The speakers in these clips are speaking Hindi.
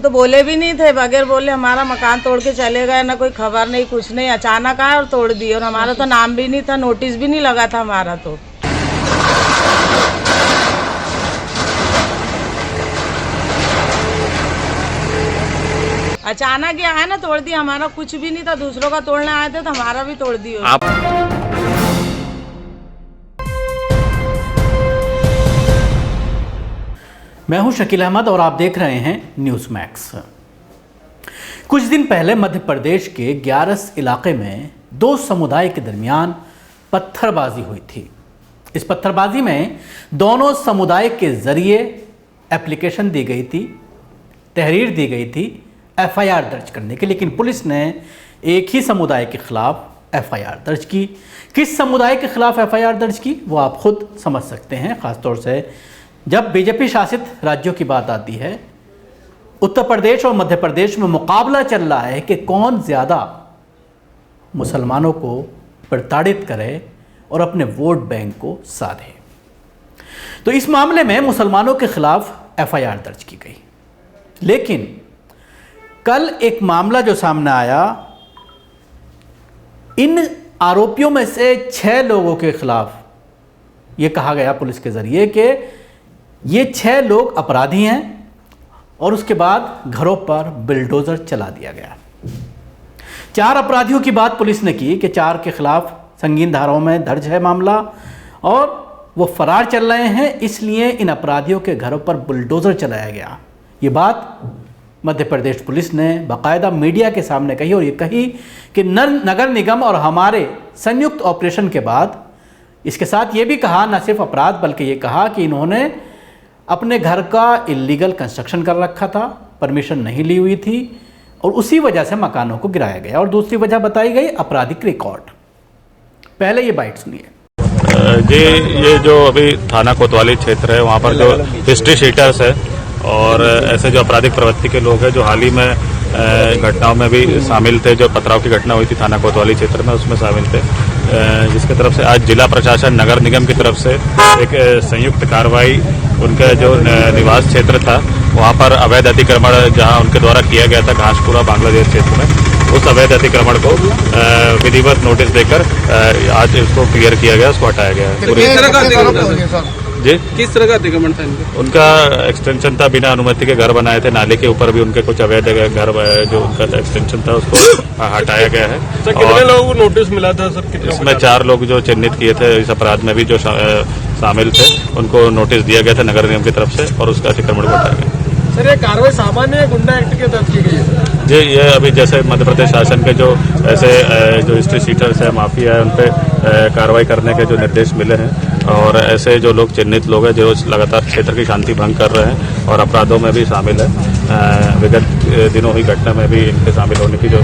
तो बोले भी नहीं थे, बगैर बोले हमारा मकान तोड़ के चले गए, ना कोई खबर नहीं कुछ नहीं, अचानक आए और तोड़ दिए। और हमारा तो नाम भी नहीं था, नोटिस भी नहीं लगा था हमारा। तो अचानक ही आए ना, तोड़ दिया। हमारा कुछ भी नहीं था, दूसरों का तोड़ने आए थे तो हमारा भी तोड़ दिया। मैं हूं शकील अहमद और आप देख रहे हैं न्यूज़ मैक्स। कुछ दिन पहले मध्य प्रदेश के ग्यारस इलाके में दो समुदाय के दरमियान पत्थरबाजी हुई थी। इस पत्थरबाजी में दोनों समुदाय के जरिए एप्लीकेशन दी गई थी, तहरीर दी गई थी FIR दर्ज करने की, लेकिन पुलिस ने एक ही समुदाय के खिलाफ FIR दर्ज की। किस समुदाय के खिलाफ FIR दर्ज की वो आप खुद समझ सकते हैं। ख़ासतौर से जब बीजेपी शासित राज्यों की बात आती है, उत्तर प्रदेश और मध्य प्रदेश में मुकाबला चल रहा है कि कौन ज़्यादा मुसलमानों को प्रताड़ित करे और अपने वोट बैंक को साधे। तो इस मामले में मुसलमानों के खिलाफ FIR दर्ज की गई। लेकिन कल एक मामला जो सामने आया, इन आरोपियों में से 6 लोगों के खिलाफ ये कहा गया पुलिस के जरिए कि ये 6 लोग अपराधी हैं और उसके बाद घरों पर बिल्डोजर चला दिया गया। 4 अपराधियों की बात पुलिस ने की कि 4 के खिलाफ संगीन धाराओं में दर्ज है मामला और वो फरार चल रहे हैं, इसलिए इन अपराधियों के घरों पर बुलडोजर चलाया गया। ये बात मध्य प्रदेश पुलिस ने बाकायदा मीडिया के सामने कही और ये कही कि नगर निगम और हमारे संयुक्त ऑपरेशन के बाद इसके साथ ये भी कहा, न सिर्फ अपराध बल्कि ये कहा कि इन्होंने अपने घर का इल्लीगल कंस्ट्रक्शन कर रखा था, परमिशन नहीं ली हुई थी और उसी वजह से मकानों को गिराया गया। और दूसरी वजह बताई गई आपराधिक रिकॉर्ड। पहले ये बाइट सुनिए। जी, ये जो अभी थाना कोतवाली क्षेत्र है, वहाँ पर जो हिस्ट्री शीटर्स है और ऐसे जो आपराधिक प्रवृत्ति के लोग हैं जो हाल ही में घटनाओं में भी शामिल थे, जो पथराव की घटना हुई थी थाना कोतवाली क्षेत्र में, उसमें शामिल थे, जिसकी तरफ से आज जिला प्रशासन नगर निगम की तरफ से एक संयुक्त कार्रवाई उनका जो निवास क्षेत्र था वहाँ पर अवैध अतिक्रमण जहाँ उनके द्वारा किया गया था घासपुरा बांग्लादेश क्षेत्र में, उस अवैध अतिक्रमण को विधिवत नोटिस देकर आज उसको क्लियर किया गया, उसको हटाया गया। जी, किस तरह का अतिक्रमण था इनका? उनका एक्सटेंशन था, बिना अनुमति के घर बनाए थे, नाले के ऊपर भी उनके कुछ अवैध घर जो उनका एक्सटेंशन था उसको हटाया गया है। सर, कितने लोगों को नोटिस मिला था सर? इसमें 4 लोग जो चिन्हित किए थे इस अपराध में भी जो शामिल थे, उनको नोटिस दिया गया था नगर निगम की तरफ से और उसका अतिक्रमण को हटाया गया। सर, ये कार्रवाई सामान्य गुंडा एक्ट के तहत की गई है? जी, ये अभी जैसे मध्य प्रदेश शासन के जो ऐसे जो हिस्ट्री शीटर्स है, माफिया है, उन पर कार्रवाई करने के जो निर्देश मिले हैं और ऐसे जो लोग चिन्हित लोग हैं जो लगातार क्षेत्र की शांति भंग कर रहे हैं और अपराधों में भी शामिल है, विगत दिनों हुई घटना में भी इनके शामिल होने की जो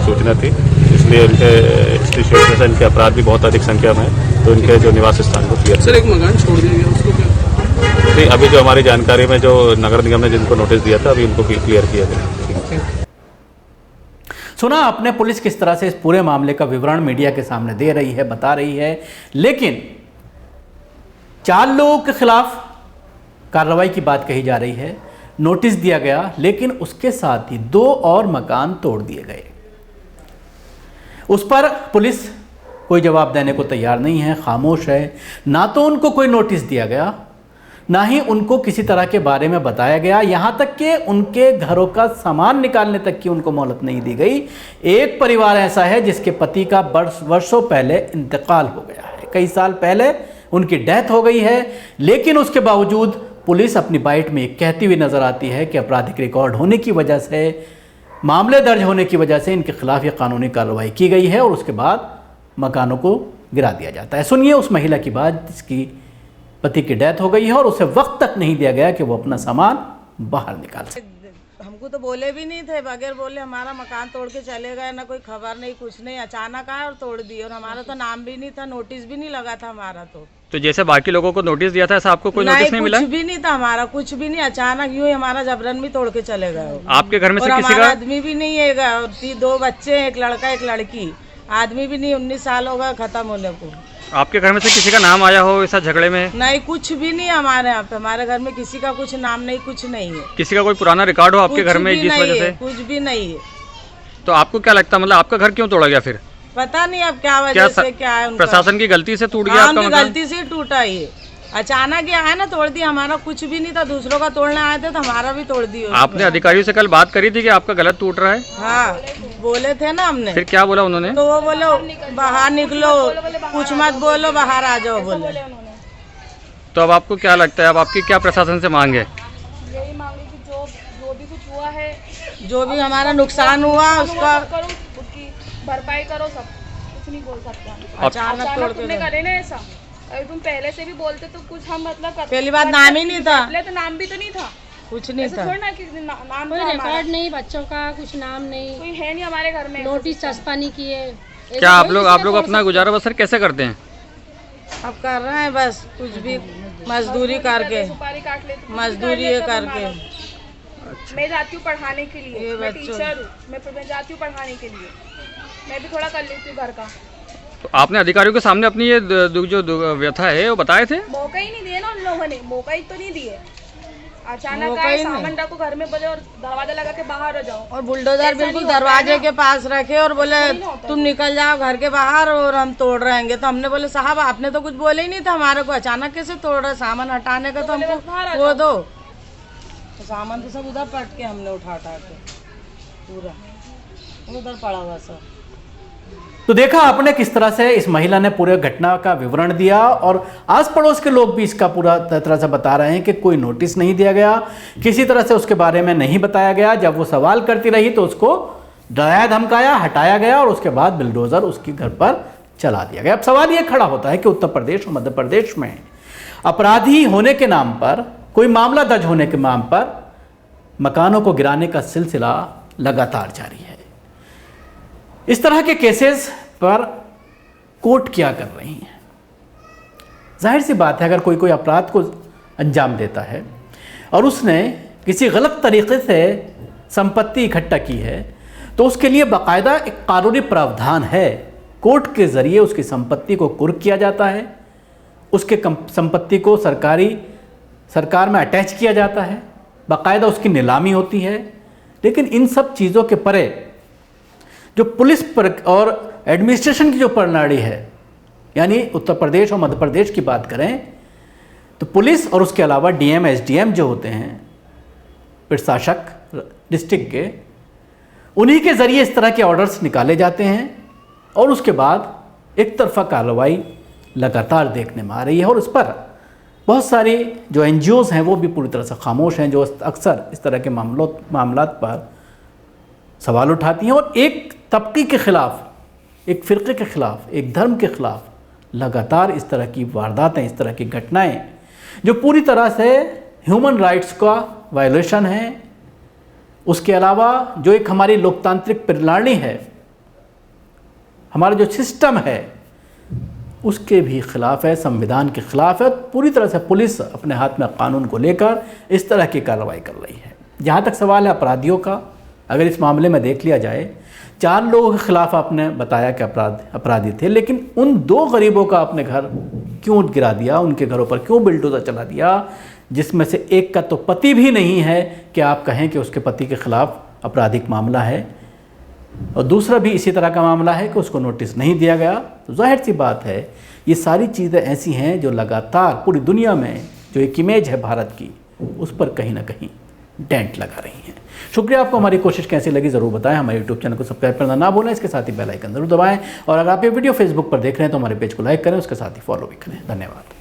सूचना थी, इसलिए इनके हिस्ट्री शीटर से इनके अपराध भी बहुत अधिक संख्या में है, तो इनके जो निवास स्थान को क्लियर। सर, एक मकान छोड़ दिया गया, उसको क्या? नहीं, अभी जो हमारी जानकारी में जो नगर निगम ने जिनको नोटिस दिया था अभी उनको क्लियर किया गया। सुना आपने पुलिस किस तरह से इस पूरे मामले का विवरण मीडिया के सामने दे रही है, बता रही है। लेकिन 4 लोगों के खिलाफ कार्रवाई की बात कही जा रही है, नोटिस दिया गया, लेकिन उसके साथ ही 2 और मकान तोड़ दिए गए। उस पर पुलिस कोई जवाब देने को तैयार नहीं है, खामोश है। ना तो उनको कोई नोटिस दिया गया, ना ही उनको किसी तरह के बारे में बताया गया, यहाँ तक कि उनके घरों का सामान निकालने तक की उनको मोहलत नहीं दी गई। एक परिवार ऐसा है जिसके पति का वर्षों पहले इंतकाल हो गया है, कई साल पहले उनकी डेथ हो गई है, लेकिन उसके बावजूद पुलिस अपनी बाइट में कहती हुई नजर आती है कि आपराधिक रिकॉर्ड होने की वजह से, मामले दर्ज होने की वजह से इनके खिलाफ ये कानूनी कार्रवाई की गई है और उसके बाद मकानों को गिरा दिया जाता है। सुनिए उस महिला की बात जिसकी पति की डेथ हो गई है और उसे वक्त तक नहीं दिया गया कि वो अपना सामान बाहर निकाल सके। हमको तो बोले भी नहीं थे, बगैर बोले हमारा मकान तोड़ के चले गए, ना कोई खबर नहीं कुछ नहीं, अचानक आए और तोड़ दिए। और हमारा तो नाम भी नहीं था, नोटिस भी नहीं लगा था हमारा। तो जैसे बाकी लोगों को नोटिस दिया था ऐसा आपको कोई नोटिस नहीं मिला? कुछ भी नहीं था हमारा, कुछ भी नहीं, अचानक यूँ ही हमारा जबरन भी तोड़ के चले गए। आपके घर में से किसी का आदमी भी नहीं है, 2 बच्चे, एक लड़का एक लड़की, आदमी भी नहीं, 19 साल होगा खत्म होने को। आपके घर में से किसी का नाम आया हो ऐसा झगड़े में? नहीं, कुछ भी नहीं हमारे यहाँ पे। हमारे घर में किसी का कुछ नाम नहीं, कुछ नहीं है। किसी का कोई पुराना रिकॉर्ड हो आपके कुछ घर में भी जिस नहीं वजह है, से? कुछ भी नहीं है। तो आपको क्या लगता है, मतलब आपका घर क्यों तोड़ा गया फिर? पता नहीं अब क्या वजह से, क्या है उनका। प्रशासन की गलती से टूट गया हाँ, आपका उनकी मकान? गलती से टूटा ये। अचानक ही आया ना, तोड़ दिया। हमारा कुछ भी नहीं था, दूसरों का तोड़ने आए थे तो हमारा भी तोड़ दिया। आपने अधिकारियों से कल बात करी थी कि आपका गलत टूट रहा है? हाँ, बोले थे ना हमने। फिर क्या बोला उन्होंने? तो वो बोलो बाहर निकलो, कुछ मत बोलो, बाहर आ जाओ बोले। तो अब आपको क्या लगता है, अब आपकी क्या प्रशासन से मांग है? यही मांगे कि जो भी कुछ हुआ है, जो भी हमारा नुकसान हुआ उसका करो, उसकी भरपाई करो। सब कुछ नहीं बोल सकते। अचानक तोड़ तुमने के। करे ना ऐसा, अगर तुम पहले से भी बोलते तो कुछ हम मतलब करते। पहली बात नाम ही नहीं था, पहले तो नाम भी तो नहीं था, कुछ नहीं ऐसा था। छोड़ ना कि नाम कोई था हमारा। रिकॉर्ड नहीं, बच्चों का कुछ नाम नहीं, कोई है नहीं हमारे घर में। नोटिस चस्पा नहीं किए। क्या आप लोग अपना गुजारा बसर कैसे करते हैं? अब कर रहे हैं बस कुछ भी मजदूरी करके, सुपारी काट लेते, कुछ भी मजदूरी कर ये लेते करके। हमारा। मैं जाती हूँ पढ़ाने के लिए, ये मैं बच्चों- टीचर हूँ, मैं जाती हूँ पढ़ाने के लिए। मैं भी थोड़ा कर लेती हूँ घर का। तो आपने अधिकारियों के सामने अपनी ये जो व्यथा है वो बताए थे? मौका ही नहीं दिए ना उन लोगों ने, मौका ही तो नहीं दिए। अचानक मौका आए, ही नहीं। सामान रखो घर में बोले और दरवाजा लगा के बाहर हो जाओ। और बुलडोजर ऐसा बिल्कुल नहीं होता है दरवाजे ना। के पास रखे और बोले नहीं होता तुम निकल जाओ घर के बाहर और हम तोड़ रहेंगे। तो हमने बोले साहब आपने तो कुछ बोले ही नहीं था हमारे को, अचानक कैसे तोड़ रहे? सामान हटाने का तो बोले बस बाहर आ हमको वो जाओ। दो। तो सामान तो सब उधर पट के हमने उठा के पूरा उधर पड़ा हुआ सब। तो देखा आपने किस तरह से इस महिला ने पूरे घटना का विवरण दिया और आस पड़ोस के लोग भी इसका पूरा तरह से बता रहे हैं कि कोई नोटिस नहीं दिया गया, किसी तरह से उसके बारे में नहीं बताया गया। जब वो सवाल करती रही तो उसको डराया धमकाया, हटाया गया और उसके बाद बिल्डोजर उसके घर पर चला दिया गया। अब सवाल ये खड़ा होता है कि उत्तर प्रदेश और मध्य प्रदेश में अपराधी होने के नाम पर, कोई मामला दर्ज होने के नाम पर मकानों को गिराने का सिलसिला लगातार जारी है। इस तरह के केसेस पर कोर्ट क्या कर रही हैं? जाहिर सी बात है, अगर कोई अपराध को अंजाम देता है और उसने किसी गलत तरीके से संपत्ति इकट्ठा की है तो उसके लिए बाकायदा एक कानूनी प्रावधान है। कोर्ट के ज़रिए उसकी संपत्ति को कुर्क किया जाता है, उसके संपत्ति को सरकार में अटैच किया जाता है, बाकायदा उसकी नीलामी होती है। लेकिन इन सब चीज़ों के परे जो पुलिस पर और एडमिनिस्ट्रेशन की जो प्रणाली है, यानी उत्तर प्रदेश और मध्य प्रदेश की बात करें तो पुलिस और उसके अलावा डीएम एसडीएम जो होते हैं प्रशासक डिस्ट्रिक्ट के, उन्हीं के ज़रिए इस तरह के ऑर्डर्स निकाले जाते हैं और उसके बाद एक तरफा कार्रवाई लगातार देखने में आ रही है। और उस पर बहुत सारी जो एनजीओज़ हैं वो भी पूरी तरह से खामोश हैं, जो अक्सर इस तरह के मामलात पर सवाल उठाती हैं और एक तबके के ख़िलाफ़, एक फ़िरक़े के ख़िलाफ़, एक धर्म के ख़िलाफ़ लगातार इस तरह की वारदातें, इस तरह की घटनाएं जो पूरी तरह से ह्यूमन राइट्स का वायलेशन है, उसके अलावा जो एक हमारी लोकतांत्रिक प्रणाली है, हमारा जो सिस्टम है, उसके भी ख़िलाफ़ है, संविधान के ख़िलाफ़ है। पूरी तरह से पुलिस अपने हाथ में कानून को लेकर इस तरह की कार्रवाई कर रही है। जहाँ तक सवाल है अपराधियों का, अगर इस मामले में देख लिया जाए, 4 लोगों के खिलाफ आपने बताया कि अपराधी थे, लेकिन उन 2 गरीबों का आपने घर क्यों गिरा दिया, उनके घरों पर क्यों बिल्डोजर चला दिया, जिसमें से एक का तो पति भी नहीं है कि आप कहें कि उसके पति के खिलाफ आपराधिक मामला है, और दूसरा भी इसी तरह का मामला है कि उसको नोटिस नहीं दिया गया। तो जाहिर सी बात है ये सारी चीज़ें ऐसी हैं जो लगातार पूरी दुनिया में जो एक इमेज है भारत की, उस पर कहीं ना कहीं डेंट लगा रही हैं। शुक्रिया। आपको हमारी कोशिश कैसी लगी ज़रूर बताएं। हमारे यूट्यूब चैनल को सब्सक्राइब करना ना भूलें, इसके साथ ही बेल आइकन ज़रूर दबाएं और अगर आप ये वीडियो फेसबुक पर देख रहे हैं तो हमारे पेज को लाइक करें, उसके साथ ही फॉलो भी करें। धन्यवाद।